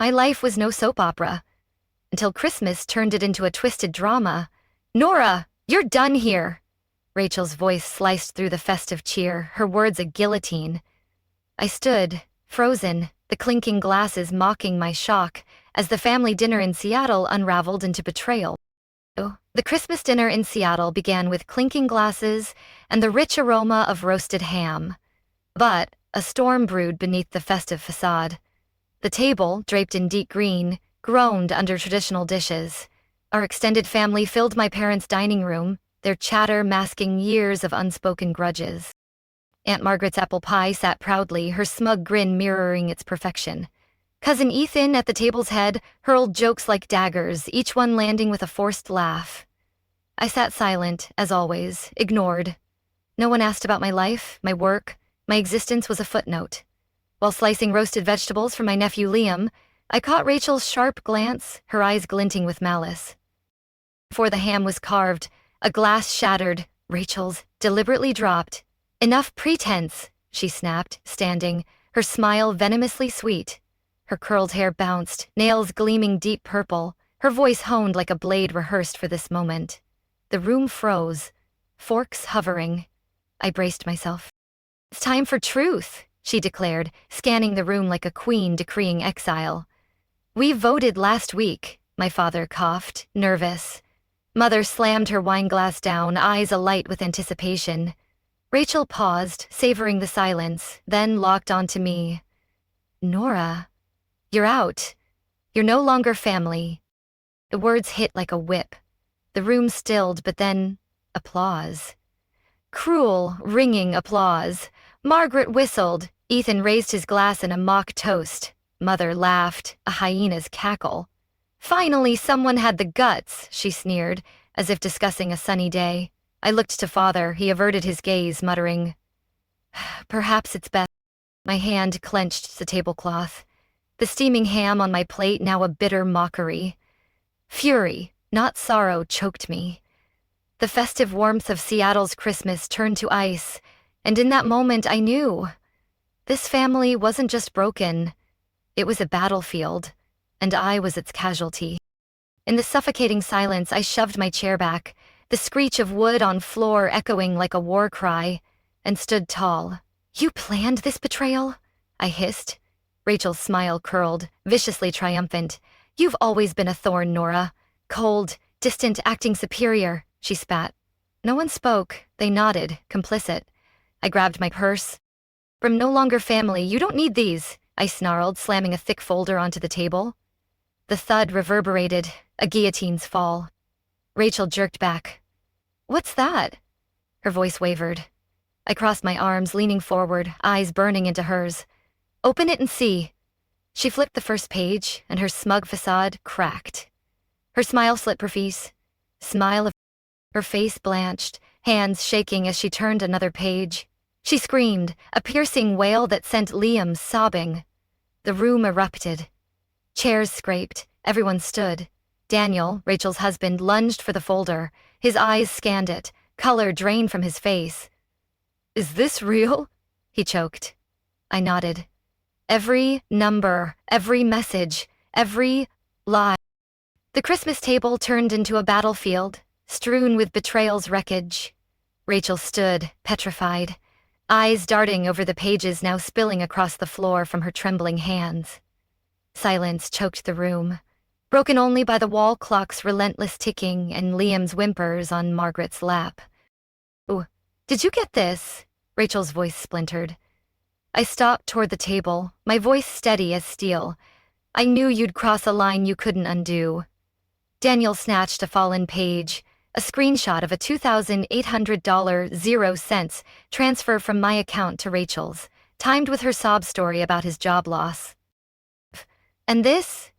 My life was no soap opera, until Christmas turned it into a twisted drama. "Nora, you're done here." Rachel's voice sliced through the festive cheer, her words a guillotine. I stood, frozen, the clinking glasses mocking my shock, as the family dinner in Seattle unraveled into betrayal. The Christmas dinner in Seattle began with clinking glasses and the rich aroma of roasted ham. But a storm brewed beneath the festive facade. The table, draped in deep green, groaned under traditional dishes. Our extended family filled my parents' dining room, their chatter masking years of unspoken grudges. Aunt Margaret's apple pie sat proudly, her smug grin mirroring its perfection. Cousin Ethan, at the table's head, hurled jokes like daggers, each one landing with a forced laugh. I sat silent, as always, ignored. No one asked about my life, my work. My existence was a footnote. While slicing roasted vegetables for my nephew Liam, I caught Rachel's sharp glance, her eyes glinting with malice. Before the ham was carved, a glass shattered, Rachel's, deliberately dropped. "Enough pretense," she snapped, standing, her smile venomously sweet. Her curled hair bounced, nails gleaming deep purple, her voice honed like a blade rehearsed for this moment. The room froze, forks hovering. I braced myself. "It's time for truth," she declared, scanning the room like a queen decreeing exile. "We voted last week," my father coughed, nervous. Mother slammed her wineglass down, eyes alight with anticipation. Rachel paused, savoring the silence, then locked onto me. "Nora, you're out. You're no longer family." The words hit like a whip. The room stilled, but then applause. Cruel, ringing applause. Margaret whistled. Ethan raised his glass in a mock toast. Mother laughed, a hyena's cackle. "Finally someone had the guts," she sneered, as if discussing a sunny day. I looked to father. He averted his gaze, muttering, "Perhaps it's best." My hand clenched the tablecloth. The steaming ham on my plate now a bitter mockery. Fury, not sorrow, choked me. The festive warmth of Seattle's Christmas turned to ice, and in that moment I knew. This family wasn't just broken. It was a battlefield, and I was its casualty. In the suffocating silence, I shoved my chair back, the screech of wood on floor echoing like a war cry, and stood tall. "You planned this betrayal?" I hissed. Rachel's smile curled, viciously triumphant. "You've always been a thorn, Nora. Cold, distant, acting superior," she spat. No one spoke. They nodded, complicit. I grabbed my purse. "From no longer family, you don't need these," I snarled, slamming a thick folder onto the table. The thud reverberated, a guillotine's fall. Rachel jerked back. "What's that?" Her voice wavered. I crossed my arms, leaning forward, eyes burning into hers. "Open it and see." She flipped the first page, and her smug facade cracked. Her smile slit profuse. Smile of her face blanched, hands shaking as she turned another page. She screamed, a piercing wail that sent Liam sobbing. The room erupted. Chairs scraped. Everyone stood. Daniel, Rachel's husband, lunged for the folder. His eyes scanned it, color drained from his face. "Is this real?" he choked. I nodded. Every number, every message, every lie. The Christmas table turned into a battlefield, strewn with betrayal's wreckage. Rachel stood, petrified, eyes darting over the pages now spilling across the floor from her trembling hands. Silence choked the room, broken only by the wall clock's relentless ticking and Liam's whimpers on Margaret's lap. "Oh, did you get this?" Rachel's voice splintered. I stopped toward the table, my voice steady as steel. "I knew you'd cross a line you couldn't undo." Daniel snatched a fallen page, a screenshot of a $2,800.00 transfer from my account to Rachel's, timed with her sob story about his job loss. "And this?"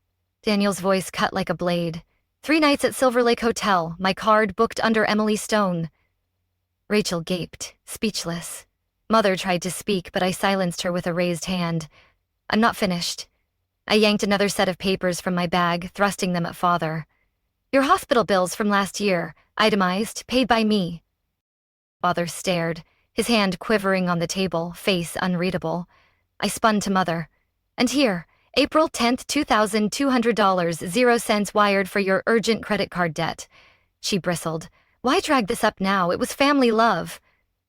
Daniel's voice cut like a blade. "3 nights at Silver Lake Hotel, my card booked under Emily Stone." Rachel gaped, speechless. Mother tried to speak, but I silenced her with a raised hand. "I'm not finished." I yanked another set of papers from my bag, thrusting them at father. "Your hospital bills from last year, itemized, paid by me." Father stared, his hand quivering on the table, face unreadable. I spun to Mother. "And here, April 10th, $2,200, 0 cents wired for your urgent credit card debt. She bristled. Why drag this up now? It was family love.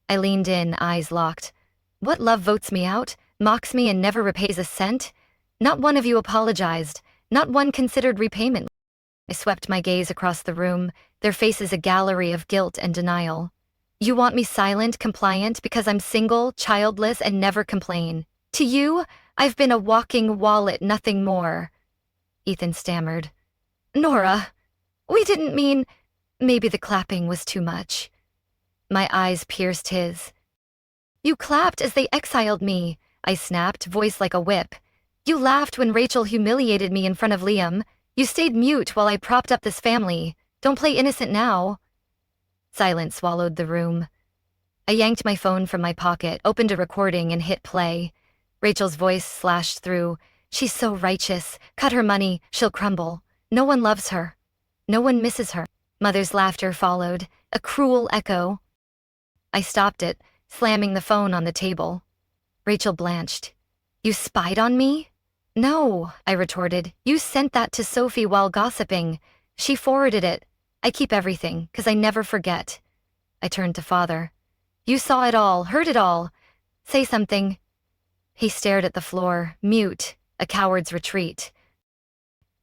I leaned in, eyes locked. What love votes me out, mocks me and never repays a cent? Not one of you apologized. Not one considered repayment. I swept my gaze across the room, their faces a gallery of guilt and denial. You want me silent, compliant, because I'm single, childless, and never complain. To you, I've been a walking wallet, nothing more. Ethan stammered. Nora, we didn't mean... Maybe the clapping was too much. My eyes pierced his. You clapped as they exiled me, I snapped, voice like a whip. You laughed when Rachel humiliated me in front of Liam. You stayed mute while I propped up this family. Don't play innocent now. Silence swallowed the room. I yanked my phone from my pocket, opened a recording, and hit play. Rachel's voice slashed through. She's so righteous. Cut her money, she'll crumble. No one loves her. No one misses her. Mother's laughter followed, a cruel echo. I stopped it, slamming the phone on the table. Rachel blanched. You spied on me? No, I retorted. You sent that to Sophie while gossiping. She forwarded it. I keep everything, 'cause I never forget. I turned to Father. You saw it all, heard it all. Say something. He stared at the floor, mute, a coward's retreat.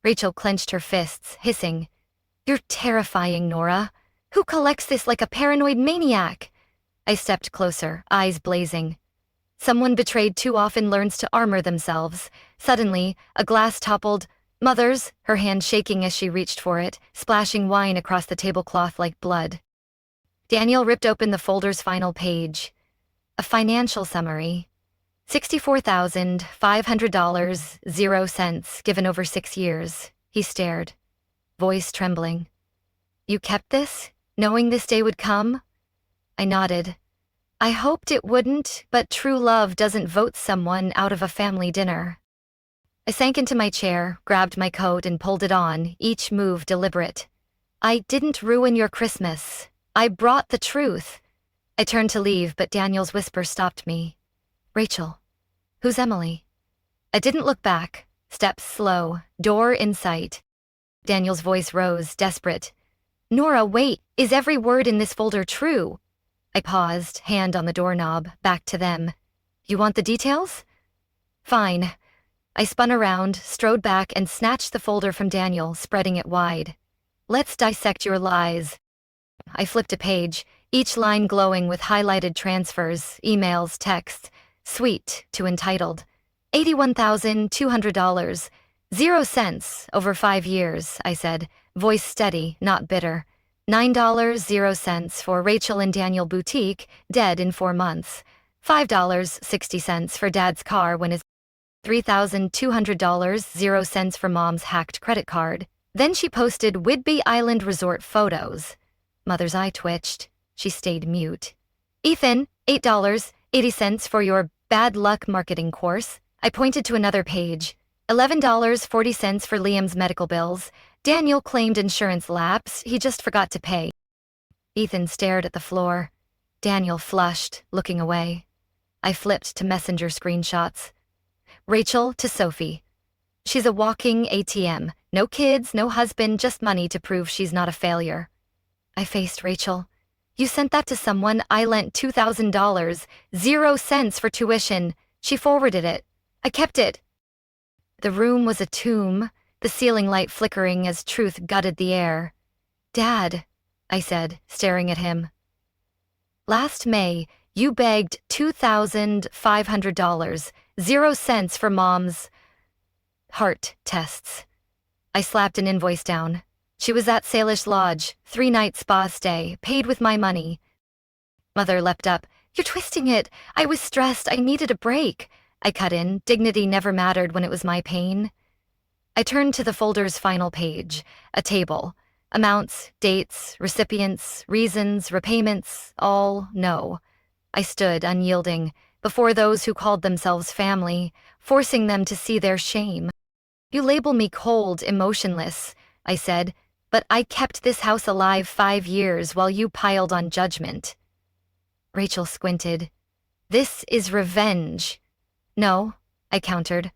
Rachel clenched her fists, hissing. You're terrifying, Nora. Who collects this like a paranoid maniac? I stepped closer, eyes blazing. Someone betrayed too often learns to armor themselves. Suddenly, a glass toppled. Mother's, her hand shaking as she reached for it, splashing wine across the tablecloth like blood. Daniel ripped open the folder's final page. A financial summary. $64,500, 0 cents, given over 6 years. He stared, voice trembling. You kept this, knowing this day would come? I nodded. I hoped it wouldn't, but true love doesn't vote someone out of a family dinner. I sank into my chair, grabbed my coat and pulled it on, each move deliberate. I didn't ruin your Christmas. I brought the truth. I turned to leave, but Daniel's whisper stopped me. Rachel. Who's Emily? I didn't look back. Steps slow, door in sight. Daniel's voice rose, desperate. Nora, wait, is every word in this folder true? I paused, hand on the doorknob, back to them. You want the details? Fine. I spun around, strode back, and snatched the folder from Daniel, spreading it wide. Let's dissect your lies. I flipped a page, each line glowing with highlighted transfers, emails, texts, sweet to entitled. $81,200, 0 cents, over 5 years, I said, voice steady, not bitter. $9, 0 cents for Rachel and Daniel Boutique, dead in 4 months. $5.60 for Dad's car when his $3,200, 0 cents for Mom's hacked credit card. Then she posted Whidbey Island Resort photos. Mother's eye twitched. She stayed mute. Ethan, $8.80 for your bad luck marketing course. I pointed to another page. $11.40 for Liam's medical bills. Daniel claimed insurance lapse. He just forgot to pay. Ethan stared at the floor. Daniel flushed, looking away. I flipped to messenger screenshots. Rachel to Sophie. She's a walking ATM. No kids, no husband, just money to prove she's not a failure. I faced Rachel. You sent that to someone. I lent $2,000, 0 cents for tuition. She forwarded it. I kept it. The room was a tomb, the ceiling light flickering as truth gutted the air. Dad, I said, staring at him. Last May, you begged $2,500, 0 cents for Mom's heart tests. I slapped an invoice down. She was at Salish Lodge, 3-night spa stay, paid with my money. Mother leapt up. You're twisting it. I was stressed. I needed a break. I cut in. Dignity never mattered when it was my pain. I turned to the folder's final page, a table. Amounts, dates, recipients, reasons, repayments, all no. I stood, unyielding, before those who called themselves family, forcing them to see their shame. You label me cold, emotionless, I said, but I kept this house alive 5 years while you piled on judgment. Rachel squinted. This is revenge. No, I countered.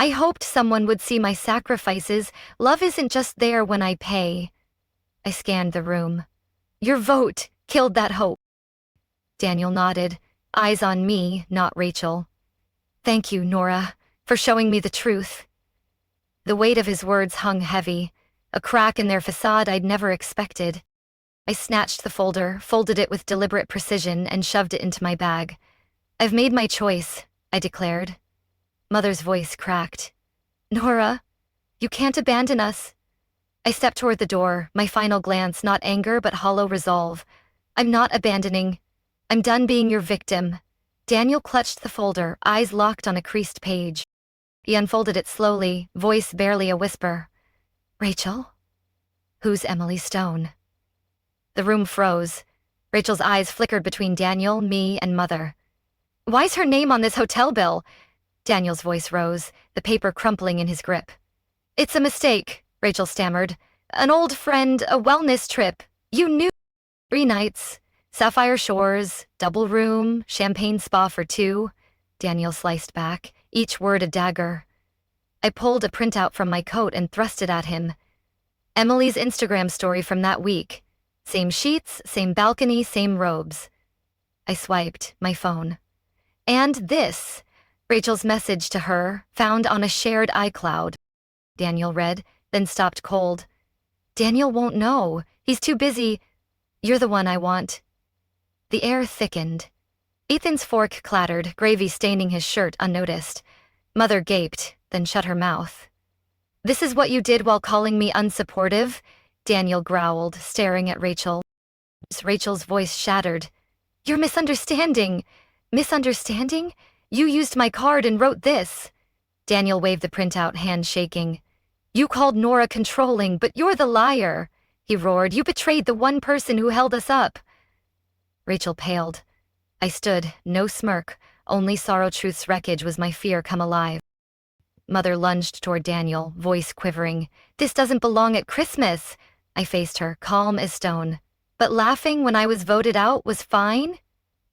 I hoped someone would see my sacrifices. Love isn't just there when I pay. I scanned the room. Your vote killed that hope. Daniel nodded, eyes on me, not Rachel. Thank you, Nora, for showing me the truth. The weight of his words hung heavy, a crack in their facade I'd never expected. I snatched the folder, folded it with deliberate precision, and shoved it into my bag. I've made my choice, I declared. Mother's voice cracked. Nora, you can't abandon us. I stepped toward the door, my final glance not anger but hollow resolve. I'm not abandoning. I'm done being your victim. Daniel clutched the folder, eyes locked on a creased page. He unfolded it slowly, voice barely a whisper. Rachel? Who's Emily Stone? The room froze. Rachel's eyes flickered between Daniel, me, and Mother. Why's her name on this hotel bill? Daniel's voice rose, the paper crumpling in his grip. It's a mistake, Rachel stammered. An old friend, a wellness trip. You knew. 3 nights. Sapphire Shores, double room, champagne spa for 2. Daniel sliced back, each word a dagger. I pulled a printout from my coat and thrust it at him. Emily's Instagram story from that week. Same sheets, same balcony, same robes. I swiped my phone. And this, Rachel's message to her, found on a shared iCloud. Daniel read, then stopped cold. Daniel won't know. He's too busy. You're the one I want. The air thickened. Ethan's fork clattered, gravy staining his shirt unnoticed. Mother gaped, then shut her mouth. This is what you did while calling me unsupportive? Daniel growled, staring at Rachel. Rachel's voice shattered. You're misunderstanding. Misunderstanding? You used my card and wrote this. Daniel waved the printout, hand shaking. You called Nora controlling, but you're the liar, he roared. You betrayed the one person who held us up. Rachel paled. I stood, no smirk, only Sorrow Truth's wreckage was my fear come alive. Mother lunged toward Daniel, voice quivering. This doesn't belong at Christmas. I faced her, calm as stone. But laughing when I was voted out was fine?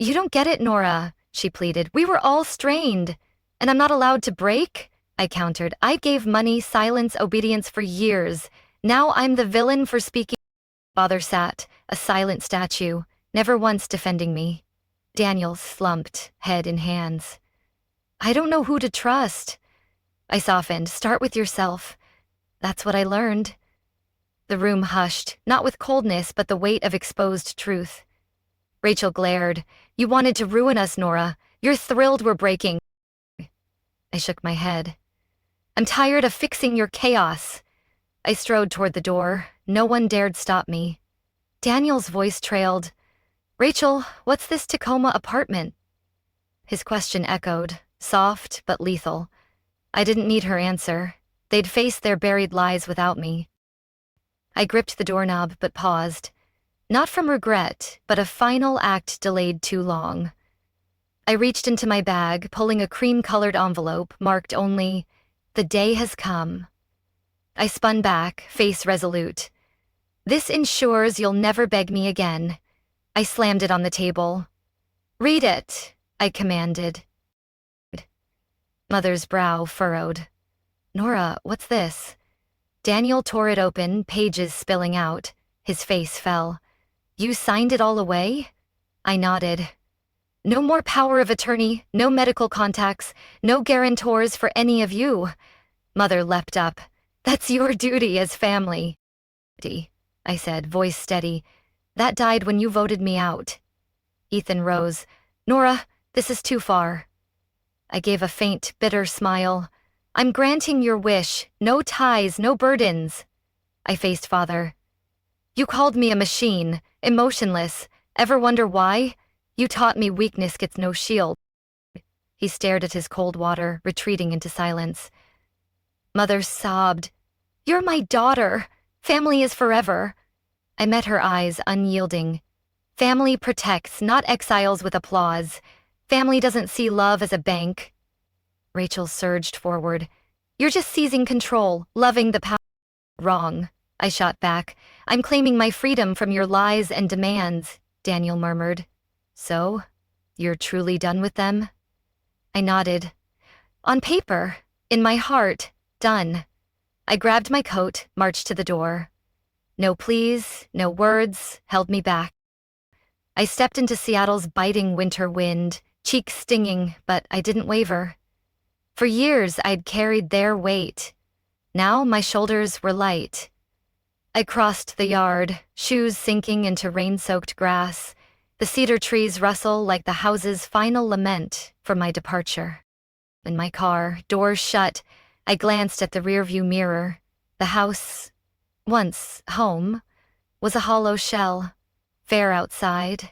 You don't get it, Nora, she pleaded. We were all strained. And I'm not allowed to break? I countered. I gave money, silence, obedience for years. Now I'm the villain for speaking. Father sat, a silent statue, never once defending me. Daniel slumped, head in hands. I don't know who to trust. I softened. Start with yourself. That's what I learned. The room hushed, not with coldness, but the weight of exposed truth. Rachel glared. You wanted to ruin us, Nora. You're thrilled we're breaking. I shook my head. I'm tired of fixing your chaos. I strode toward the door. No one dared stop me. Daniel's voice trailed. Rachel, what's this Tacoma apartment? His question echoed, soft but lethal. I didn't need her answer. They'd face their buried lies without me. I gripped the doorknob but paused. Not from regret, but a final act delayed too long. I reached into my bag, pulling a cream-colored envelope marked only, "The day has come." I spun back, face resolute. This ensures you'll never beg me again. I slammed it on the table. Read it, I commanded. Mother's brow furrowed. Nora, what's this? Daniel tore it open, pages spilling out. His face fell. You signed it all away? I nodded. No more power of attorney, no medical contacts, no guarantors for any of you. Mother leapt up. That's your duty as family. I said, voice steady. That died when you voted me out. Ethan rose. Nora, this is too far. I gave a faint, bitter smile. I'm granting your wish. No ties, no burdens. I faced Father. You called me a machine, emotionless. Ever wonder why? You taught me weakness gets no shield. He stared at his cold water, retreating into silence. Mother sobbed. You're my daughter. Family is forever. I met her eyes, unyielding. Family protects, not exiles with applause. Family doesn't see love as a bank. Rachel surged forward. You're just seizing control, loving the power. Wrong, I shot back. I'm claiming my freedom from your lies and demands, Daniel murmured. So, you're truly done with them? I nodded. On paper, In my heart, done. I grabbed my coat, marched to the door. No pleas, no words, held me back. I stepped into Seattle's biting winter wind, cheeks stinging, but I didn't waver. For years, I'd carried their weight. Now my shoulders were light. I crossed the yard, shoes sinking into rain-soaked grass. The cedar trees rustle like the house's final lament for my departure. In my car, doors shut, I glanced at the rearview mirror. The house, once home, was a hollow shell, fair outside,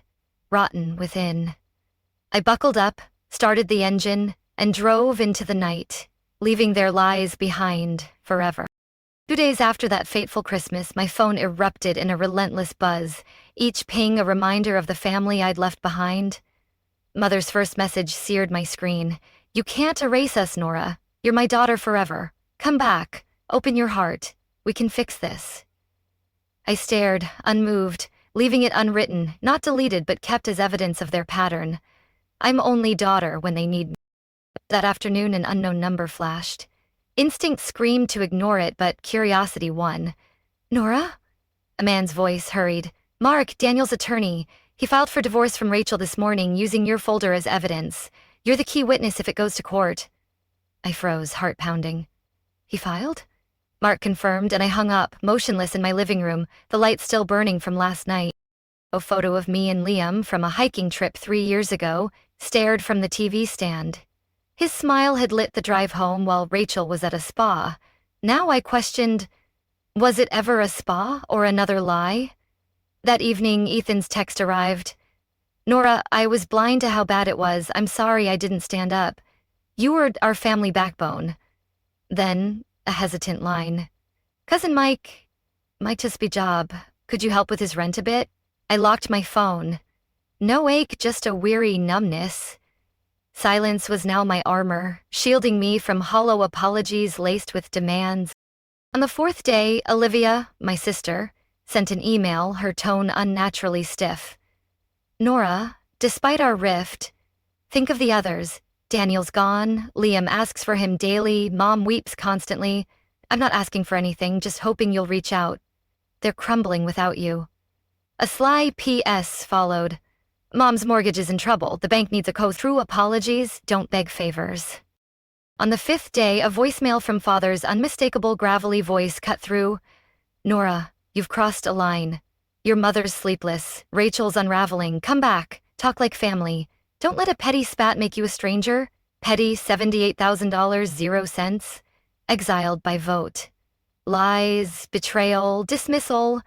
rotten within. I buckled up, started the engine, and drove into the night, leaving their lies behind forever. 2 days after that fateful Christmas, my phone erupted in a relentless buzz, each ping a reminder of the family I'd left behind. Mother's first message seared my screen. "You can't erase us, Nora. You're my daughter forever. Come back. Open your heart. We can fix this." I stared, unmoved, leaving it unwritten, not deleted but kept as evidence of their pattern. I'm only daughter when they need me. That afternoon, an unknown number flashed. Instinct screamed to ignore it, but curiosity won. "Nora?" A man's voice hurried. "Mark, Daniel's attorney. He filed for divorce from Rachel this morning using your folder as evidence. You're the key witness if it goes to court." I froze, heart pounding. "He filed?" Mark confirmed, and I hung up, motionless in my living room, the light still burning from last night. A photo of me and Liam from a hiking trip 3 years ago stared from the TV stand. His smile had lit the drive home while Rachel was at a spa. Now I questioned, was it ever a spa or another lie? That evening, Ethan's text arrived. "Nora, I was blind to how bad it was. I'm sorry I didn't stand up. You were our family backbone." Then, a hesitant line. "Cousin Mike, might just be job. Could you help with his rent a bit?" I locked my phone. No ache, just a weary numbness. Silence was now my armor, shielding me from hollow apologies laced with demands. On the 4th day, Olivia, my sister, sent an email, her tone unnaturally stiff. "Nora, despite our rift, think of the others. Daniel's gone, Liam asks for him daily, Mom weeps constantly. I'm not asking for anything, just hoping you'll reach out. They're crumbling without you." A sly PS followed. "Mom's mortgage is in trouble. The bank needs a through apologies, don't beg favors." On the 5th day, a voicemail from Father's unmistakable gravelly voice cut through. "Nora, you've crossed a line. Your mother's sleepless. Rachel's unraveling. Come back. Talk like family. Don't let a petty spat make you a stranger. Petty $78,000, 0 cents. Exiled by vote. Lies, betrayal, dismissal.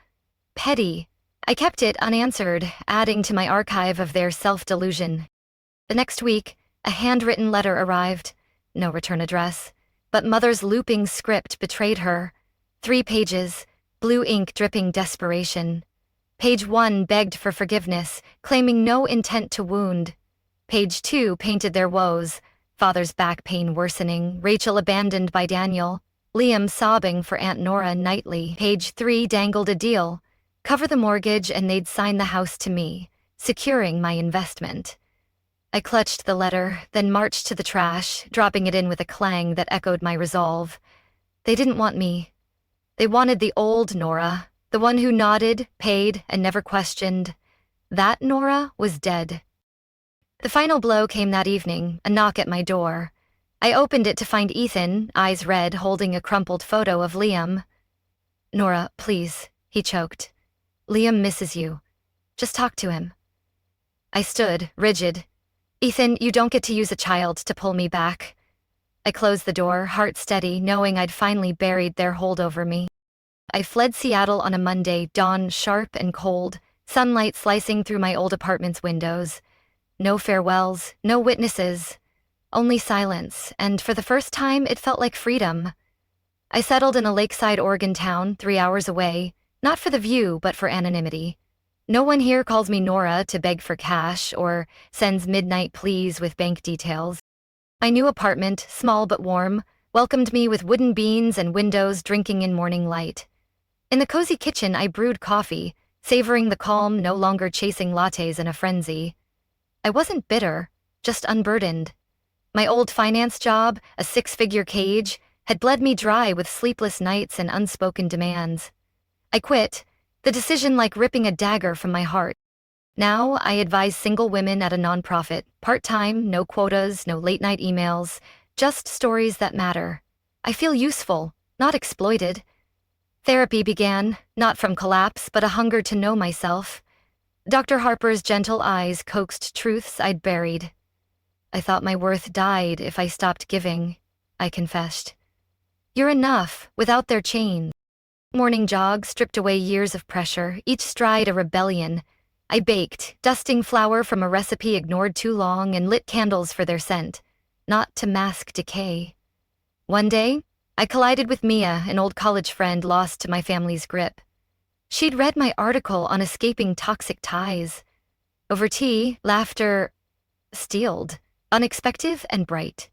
Petty. I kept it unanswered, adding to my archive of their self-delusion. The next week, a handwritten letter arrived. No return address. But Mother's looping script betrayed her. 3 pages, blue ink dripping desperation. Page 1 begged for forgiveness, claiming no intent to wound. Page 2 painted their woes. Father's back pain worsening, Rachel abandoned by Daniel, Liam sobbing for Aunt Nora nightly. Page 3 dangled a deal. Cover the mortgage and they'd sign the house to me, securing my investment. I clutched the letter, then marched to the trash, dropping it in with a clang that echoed my resolve. They didn't want me. They wanted the old Nora, the one who nodded, paid, and never questioned. That Nora was dead. The final blow came that evening, a knock at my door. I opened it to find Ethan, eyes red, holding a crumpled photo of Liam. "Nora, please," he choked. "Liam misses you. Just talk to him." I stood, rigid. "Ethan, you don't get to use a child to pull me back." I closed the door, heart steady, knowing I'd finally buried their hold over me. I fled Seattle on a Monday, dawn sharp and cold, sunlight slicing through my old apartment's windows. No farewells, no witnesses, only silence, and for the first time it felt like freedom. I settled in a lakeside Oregon town 3 hours away, not for the view, but for anonymity. No one here calls me Nora to beg for cash or sends midnight pleas with bank details. My new apartment, small but warm, welcomed me with wooden beams and windows drinking in morning light. In the cozy kitchen, I brewed coffee, savoring the calm, no longer chasing lattes in a frenzy. I wasn't bitter, just unburdened. My old finance job, a six-figure cage, had bled me dry with sleepless nights and unspoken demands. I quit, the decision like ripping a dagger from my heart. Now I advise single women at a nonprofit, part-time, no quotas, no late-night emails, just stories that matter. I feel useful, not exploited. Therapy began, not from collapse, but a hunger to know myself. Dr. Harper's gentle eyes coaxed truths I'd buried. I thought my worth died if I stopped giving, I confessed. You're enough, without their chains. Morning jog stripped away years of pressure, each stride a rebellion. I baked, dusting flour from a recipe ignored too long, and lit candles for their scent, not to mask decay. One day, I collided with Mia, an old college friend lost to my family's grip. She'd read my article on escaping toxic ties. Over tea, laughter steeled, unexpected and bright.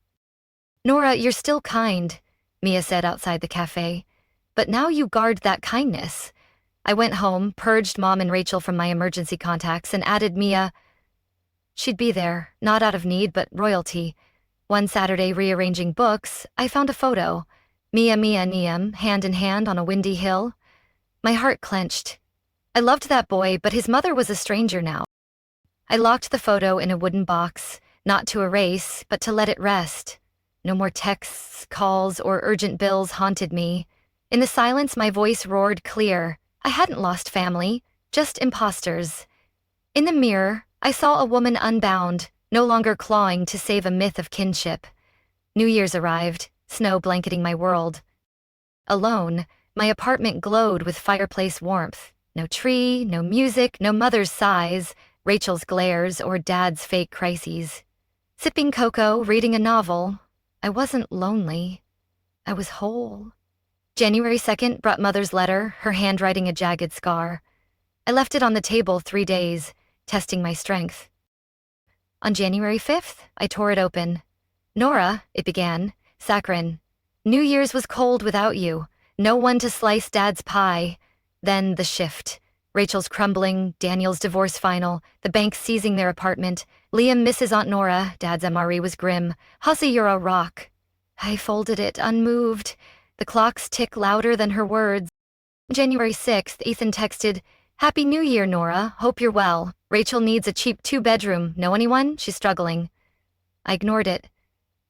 "Nora, you're still kind," Mia said outside the cafe. "But now you guard that kindness." I went home, purged Mom and Rachel from my emergency contacts, and added Mia. She'd be there, not out of need, but royalty. One Saturday, rearranging books, I found a photo. Mia, Niam, hand in hand on a windy hill. My heart clenched. I loved that boy, but his mother was a stranger now. I locked the photo in a wooden box, not to erase, but to let it rest. No more texts, calls, or urgent bills haunted me. In the silence, my voice roared clear. I hadn't lost family, just imposters. In the mirror, I saw a woman unbound, no longer clawing to save a myth of kinship. New Year's arrived, snow blanketing my world. Alone, my apartment glowed with fireplace warmth. No tree, no music, no mother's sighs, Rachel's glares, or dad's fake crises. Sipping cocoa, reading a novel, I wasn't lonely. I was whole. January 2nd brought Mother's letter, her handwriting a jagged scar. I left it on the table 3 days, testing my strength. On January 5th, I tore it open. "Nora," it began, "Saccharine. New Year's was cold without you. No one to slice Dad's pie." Then the shift. Rachel's crumbling, Daniel's divorce final, the bank seizing their apartment. Liam misses Aunt Nora, Dad's MRE was grim. "Hussy, you're a rock." I folded it, unmoved. The clocks tick louder than her words. January 6th, Ethan texted, "Happy New Year, Nora. Hope you're well. Rachel needs a cheap 2-bedroom. Know anyone? She's struggling." I ignored it.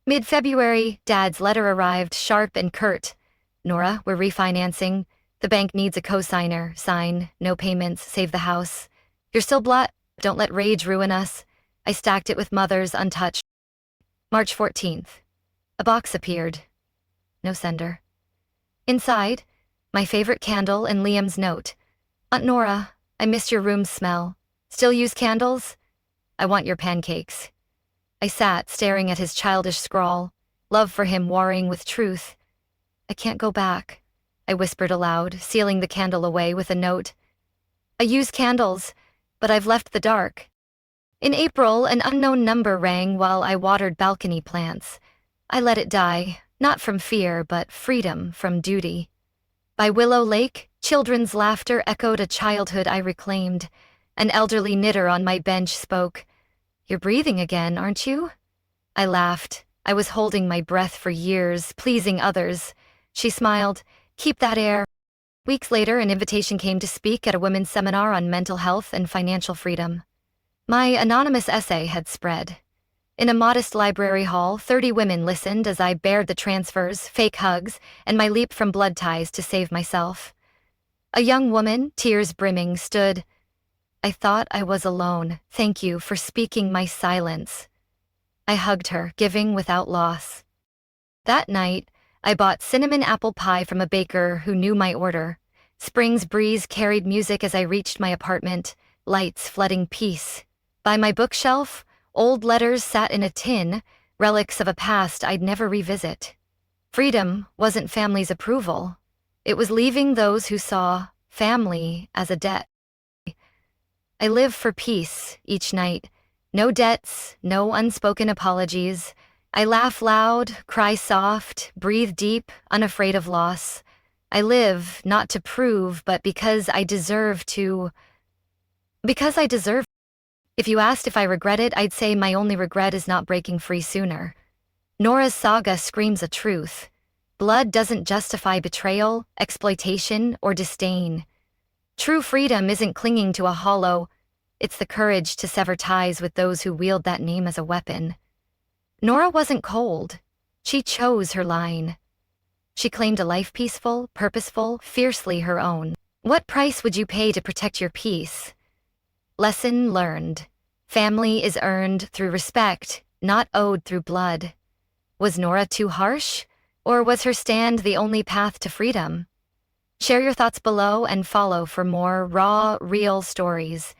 Mid-February, Dad's letter arrived, sharp and curt. "Nora, we're refinancing. The bank needs a co-signer. Sign. No payments. Save the house. You're still Don't let rage ruin us." I stacked it with Mother's untouched. March 14th. A box appeared. No sender. Inside, my favorite candle and Liam's note. "Aunt Nora, I missed your room's smell. Still use candles? I want your pancakes." I sat, staring at his childish scrawl, love for him warring with truth. "I can't go back," I whispered aloud, sealing the candle away with a note. "I use candles, but I've left the dark." In April, an unknown number rang while I watered balcony plants. I let it die, not from fear, but freedom from duty. By Willow Lake, children's laughter echoed a childhood I reclaimed. An elderly knitter on my bench spoke. "You're breathing again, aren't you?" I laughed. I was holding my breath for years, pleasing others. She smiled. "Keep that air." Weeks later, an invitation came to speak at a women's seminar on mental health and financial freedom. My anonymous essay had spread. In a modest library hall, 30 women listened as I bared the transfers, fake hugs, and my leap from blood ties to save myself. A young woman, tears brimming, stood. "I thought I was alone. Thank you for speaking my silence." I hugged her, giving without loss. That night, I bought cinnamon apple pie from a baker who knew my order. Spring's breeze carried music as I reached my apartment, lights flooding peace. By my bookshelf, old letters sat in a tin, relics of a past I'd never revisit. Freedom wasn't family's approval. It was leaving those who saw family as a debt. I live for peace each night. No debts, no unspoken apologies. I laugh loud, cry soft, breathe deep, unafraid of loss. I live not to prove, but because I deserve to. Because I deserve. If you asked if I regret it, I'd say my only regret is not breaking free sooner. Nora's saga screams a truth. Blood doesn't justify betrayal, exploitation, or disdain. True freedom isn't clinging to a hollow, it's the courage to sever ties with those who wield that name as a weapon. Nora wasn't cold. She chose her line. She claimed a life peaceful, purposeful, fiercely her own. What price would you pay to protect your peace? Lesson learned. Family is earned through respect, not owed through blood. Was Nora too harsh? Or was her stand the only path to freedom? Share your thoughts below and follow for more raw, real stories.